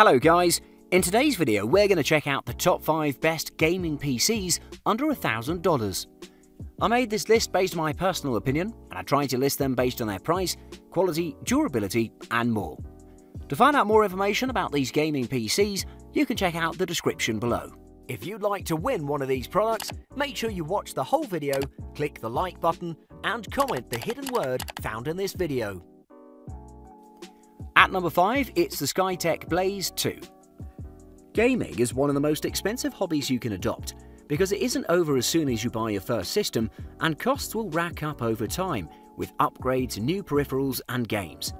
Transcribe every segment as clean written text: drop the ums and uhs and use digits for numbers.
Hello guys, in today's video we're going to check out the top 5 best gaming PCs under $1,000. I made this list based on my personal opinion and I tried to list them based on their price, quality, durability and more. To find out more information about these gaming PCs, you can check out the description below. If you'd like to win one of these products, make sure you watch the whole video, click the like button and comment the hidden word found in this video. At number 5, it's the SkyTech Blaze II. Gaming is one of the most expensive hobbies you can adopt because it isn't over as soon as you buy your first system and costs will rack up over time with upgrades, new peripherals and games.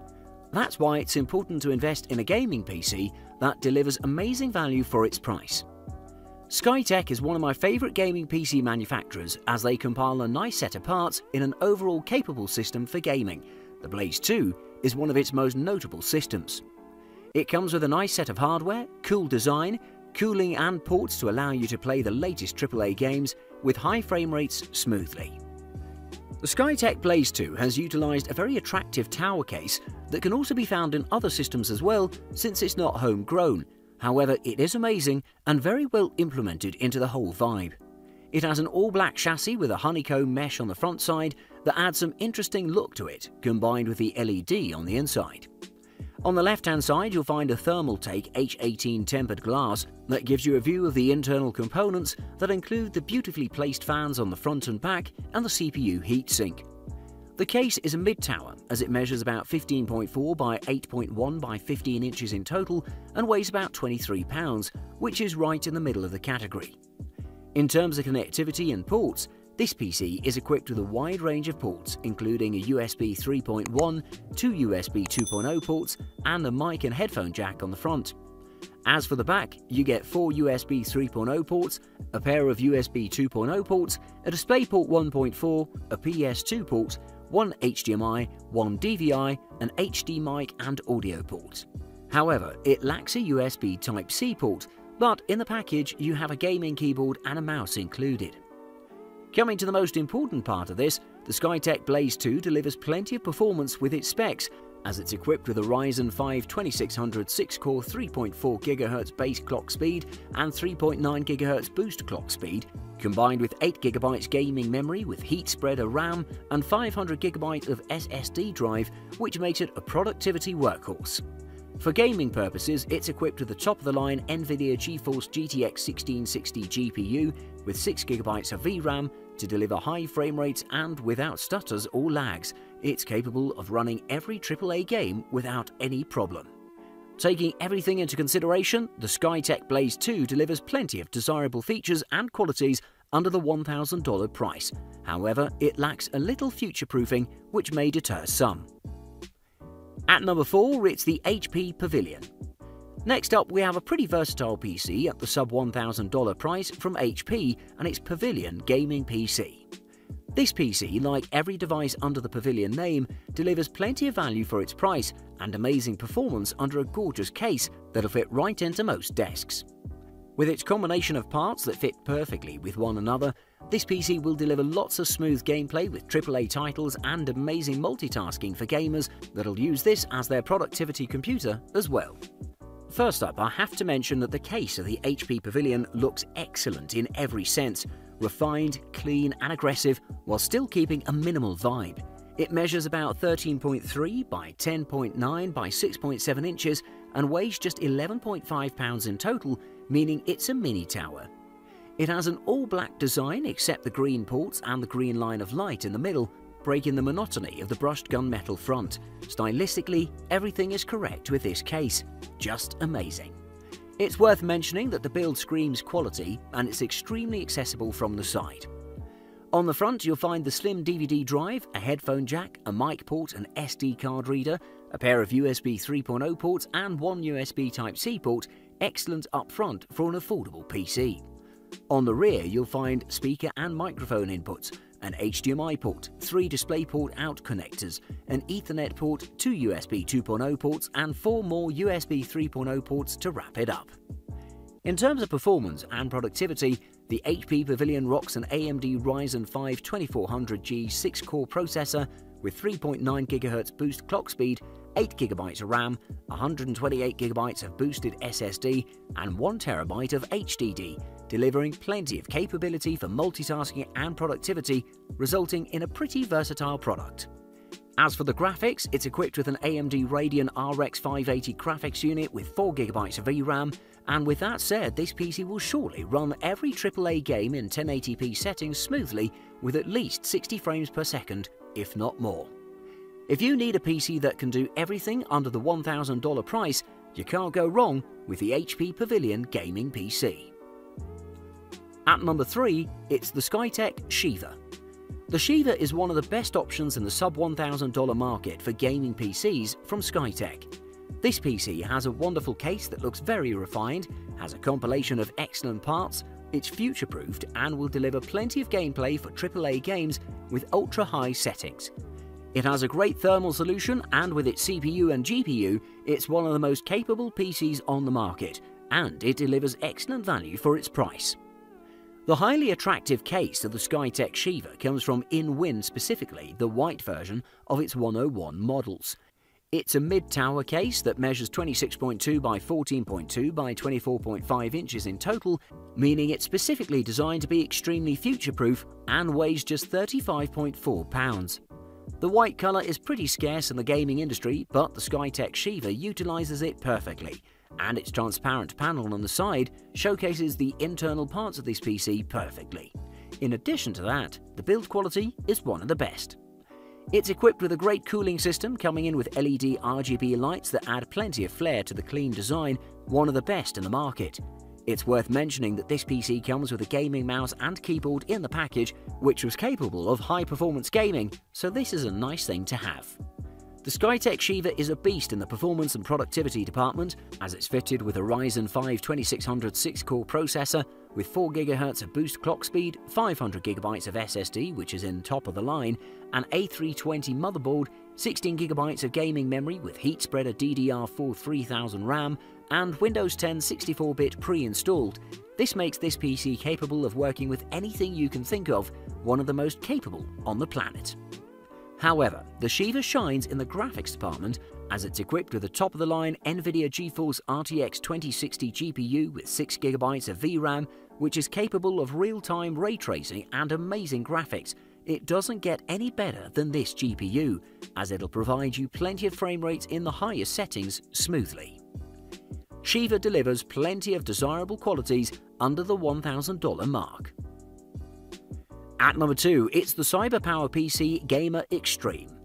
That's why it's important to invest in a gaming PC that delivers amazing value for its price. SkyTech is one of my favourite gaming PC manufacturers as they compile a nice set of parts in an overall capable system for gaming. The Blaze II is one of its most notable systems. It comes with a nice set of hardware, cool design, cooling and ports to allow you to play the latest AAA games with high frame rates smoothly. The SkyTech Blaze II has utilised a very attractive tower case that can also be found in other systems as well since it's not homegrown. However, it is amazing and very well implemented into the whole vibe. It has an all-black chassis with a honeycomb mesh on the front side that adds some interesting look to it, combined with the LED on the inside. On the left-hand side, you'll find a thermal take H18 tempered glass that gives you a view of the internal components that include the beautifully placed fans on the front and back and the CPU heatsink. The case is a mid-tower as it measures about 15.4 by 8.1 by 15 inches in total and weighs about 23 pounds, which is right in the middle of the category. In terms of connectivity and ports, this PC is equipped with a wide range of ports, including a USB 3.1, 2 USB 2.0 ports, and a mic and headphone jack on the front. As for the back, you get 4 USB 3.0 ports, a pair of USB 2.0 ports, a DisplayPort 1.4, a PS2 port, 1 HDMI, 1 DVI, an HD mic and audio port. However, it lacks a USB Type-C port, but in the package you have a gaming keyboard and a mouse included. Coming to the most important part of this, the SkyTech Blaze II delivers plenty of performance with its specs, as it's equipped with a Ryzen 5 2600 6-core 3.4 GHz base clock speed and 3.9 GHz boost clock speed, combined with 8 GB gaming memory with heat spreader RAM and 500 GB of SSD drive, which makes it a productivity workhorse. For gaming purposes, it's equipped with the top-of-the-line NVIDIA GeForce GTX 1660 GPU with 6 GB of VRAM to deliver high frame rates and without stutters or lags. It's capable of running every AAA game without any problem. Taking everything into consideration, the SkyTech Blaze II delivers plenty of desirable features and qualities under the $1,000 price. However, it lacks a little future-proofing, which may deter some. At number 4, it's the HP Pavilion. Next up, we have a pretty versatile PC at the sub $1,000 price from HP and its Pavilion gaming PC. This PC, like every device under the Pavilion name, delivers plenty of value for its price and amazing performance under a gorgeous case that'll fit right into most desks. With its combination of parts that fit perfectly with one another, this PC will deliver lots of smooth gameplay with AAA titles and amazing multitasking for gamers that'll use this as their productivity computer as well. First up, I have to mention that the case of the HP Pavilion looks excellent in every sense, refined, clean and aggressive while still keeping a minimal vibe. It measures about 13.3 by 10.9 by 6.7 inches and weighs just 11.5 pounds in total, meaning it's a mini tower. It has an all-black design except the green ports and the green line of light in the middle, breaking the monotony of the brushed gunmetal front. Stylistically, everything is correct with this case. Just amazing. It's worth mentioning that the build screams quality and it's extremely accessible from the side. On the front, you'll find the slim DVD drive, a headphone jack, a mic port, an SD card reader, a pair of USB 3.0 ports and 1 USB Type-C port, excellent up front for an affordable PC. On the rear, you'll find speaker and microphone inputs, an HDMI port, 3 DisplayPort out connectors, an Ethernet port, 2 USB 2.0 ports and 4 more USB 3.0 ports to wrap it up. In terms of performance and productivity, the HP Pavilion rocks an AMD Ryzen 5 2400G 6-core processor with 3.9 GHz boost clock speed 8GB of RAM, 128GB of boosted SSD, and 1TB of HDD, delivering plenty of capability for multitasking and productivity, resulting in a pretty versatile product. As for the graphics, it's equipped with an AMD Radeon RX 580 graphics unit with 4GB of VRAM, and with that said, this PC will surely run every AAA game in 1080p settings smoothly with at least 60 frames per second, if not more. If you need a PC that can do everything under the $1,000 price, you can't go wrong with the HP Pavilion gaming PC. At number 3, it's the SkyTech Shiva. The Shiva is one of the best options in the sub-$1,000 market for gaming PCs from SkyTech. This PC has a wonderful case that looks very refined, has a compilation of excellent parts, it's future-proofed and will deliver plenty of gameplay for AAA games with ultra-high settings. It has a great thermal solution, and with its CPU and GPU, it's one of the most capable PCs on the market, and it delivers excellent value for its price. The highly attractive case of the SkyTech Shiva comes from InWin, specifically the white version of its 101 models. It's a mid-tower case that measures 26.2 by 14.2 by 24.5 inches in total, meaning it's specifically designed to be extremely future-proof and weighs just 35.4 pounds. The white colour is pretty scarce in the gaming industry, but the SkyTech Shiva utilises it perfectly, and its transparent panel on the side showcases the internal parts of this PC perfectly. In addition to that, the build quality is one of the best. It's equipped with a great cooling system, coming in with LED RGB lights that add plenty of flair to the clean design, one of the best in the market. It's worth mentioning that this PC comes with a gaming mouse and keyboard in the package, which was capable of high-performance gaming, so this is a nice thing to have. The SkyTech Shiva is a beast in the performance and productivity department, as it's fitted with a Ryzen 5 2600 6-core processor with 4GHz of boost clock speed, 500GB of SSD, which is in top of the line, an A320 motherboard, 16GB of gaming memory with heat spreader DDR4 3000 RAM, and Windows 10 64-bit pre-installed. This makes this PC capable of working with anything you can think of, one of the most capable on the planet. However, the Shiva shines in the graphics department, as it's equipped with a top-of-the-line NVIDIA GeForce RTX 2060 GPU with 6GB of VRAM, which is capable of real-time ray tracing and amazing graphics. It doesn't get any better than this GPU, as it'll provide you plenty of frame rates in the highest settings smoothly. Shiva delivers plenty of desirable qualities under the $1,000 mark. At number 2, it's the CyberPower PC Gamer Xtreme.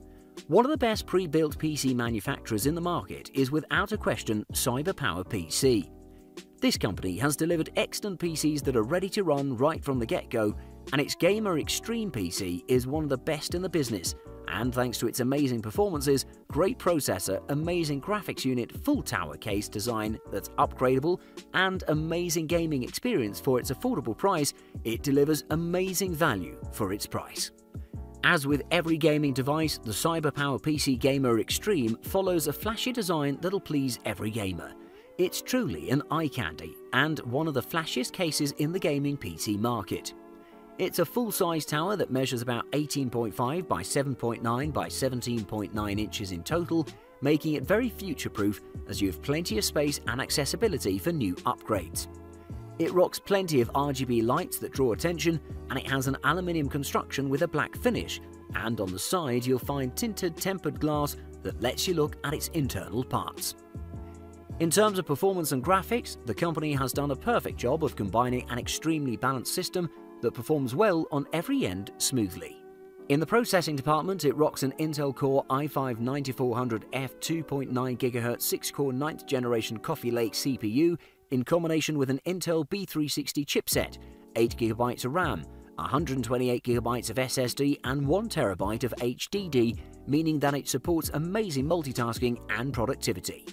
One of the best pre-built PC manufacturers in the market is without a question CyberPower PC. This company has delivered excellent PCs that are ready to run right from the get-go, and its Gamer Xtreme PC is one of the best in the business, and thanks to its amazing performances, great processor, amazing graphics unit, full tower case design that's upgradable, and amazing gaming experience for its affordable price, it delivers amazing value for its price. As with every gaming device, the CyberPower PC Gamer Xtreme follows a flashy design that'll please every gamer. It's truly an eye candy, and one of the flashiest cases in the gaming PC market. It's a full-size tower that measures about 18.5 by 7.9 by 17.9 inches in total, making it very future-proof as you have plenty of space and accessibility for new upgrades. It rocks plenty of RGB lights that draw attention, and it has an aluminium construction with a black finish, and on the side you'll find tinted tempered glass that lets you look at its internal parts. In terms of performance and graphics, the company has done a perfect job of combining an extremely balanced system that performs well on every end smoothly. In the processing department, it rocks an Intel Core i5-9400F 2.9GHz 6-core 9th generation Coffee Lake CPU in combination with an Intel B360 chipset, 8GB of RAM, 128GB of SSD and 1TB of HDD, meaning that it supports amazing multitasking and productivity.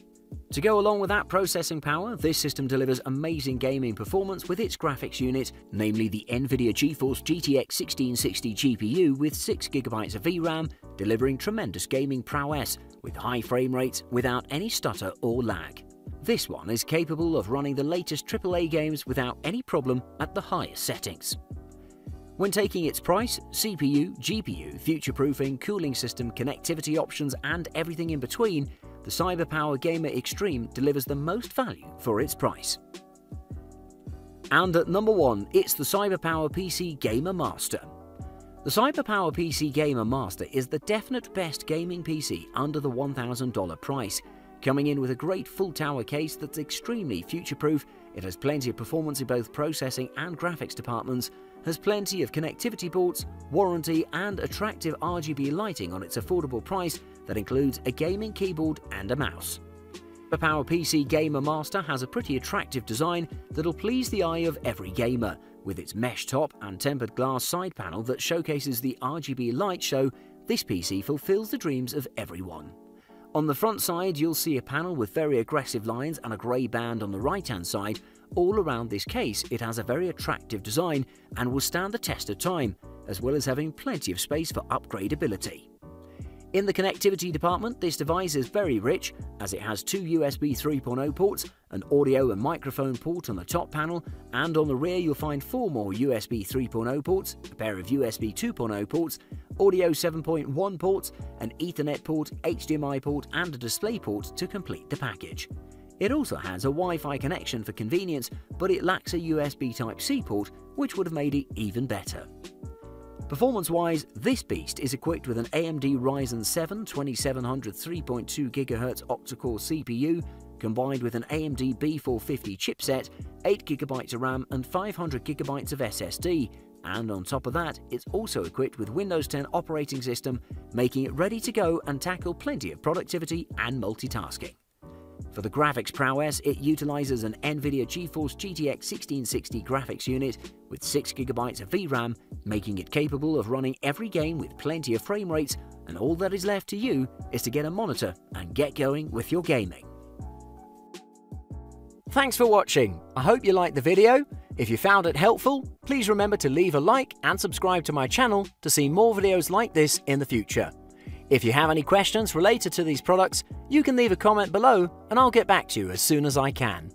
To go along with that processing power, this system delivers amazing gaming performance with its graphics unit, namely the NVIDIA GeForce GTX 1660 GPU with 6GB of VRAM, delivering tremendous gaming prowess with high frame rates without any stutter or lag. This one is capable of running the latest AAA games without any problem at the highest settings. When taking its price, CPU, GPU, future-proofing, cooling system, connectivity options and everything in between, the CyberPower Gamer Xtreme delivers the most value for its price. And at number 1, it's the CyberPower PC Gamer Master. The CyberPower PC Gamer Master is the definite best gaming PC under the $1,000 price, coming in with a great full tower case that's extremely future-proof. It has plenty of performance in both processing and graphics departments, has plenty of connectivity ports, warranty and attractive RGB lighting on its affordable price that includes a gaming keyboard and a mouse. The CyberPower PC Gamer Master has a pretty attractive design that'll please the eye of every gamer. With its mesh top and tempered glass side panel that showcases the RGB light show, this PC fulfills the dreams of everyone. On the front side, you'll see a panel with very aggressive lines and a grey band on the right-hand side. All around this case, it has a very attractive design and will stand the test of time, as well as having plenty of space for upgradability. In the connectivity department, this device is very rich, as it has 2 USB 3.0 ports, an audio and microphone port on the top panel, and on the rear you'll find 4 more USB 3.0 ports, a pair of USB 2.0 ports, audio 7.1 ports, an Ethernet port, HDMI port and a display port to complete the package. It also has a Wi-Fi connection for convenience, but it lacks a USB Type-C port, which would have made it even better. Performance-wise, this beast is equipped with an AMD Ryzen 7 2700 3.2 GHz octa-core CPU, combined with an AMD B450 chipset, 8GB of RAM and 500GB of SSD, and on top of that, it's also equipped with Windows 10 operating system, making it ready to go and tackle plenty of productivity and multitasking. For the graphics prowess, it utilizes an NVIDIA GeForce GTX 1660 graphics unit with 6GB of VRAM, making it capable of running every game with plenty of frame rates, and all that is left to you is to get a monitor and get going with your gaming. Thanks for watching. I hope you liked the video. If you found it helpful, please remember to leave a like and subscribe to my channel to see more videos like this in the future. If you have any questions related to these products, you can leave a comment below and I'll get back to you as soon as I can.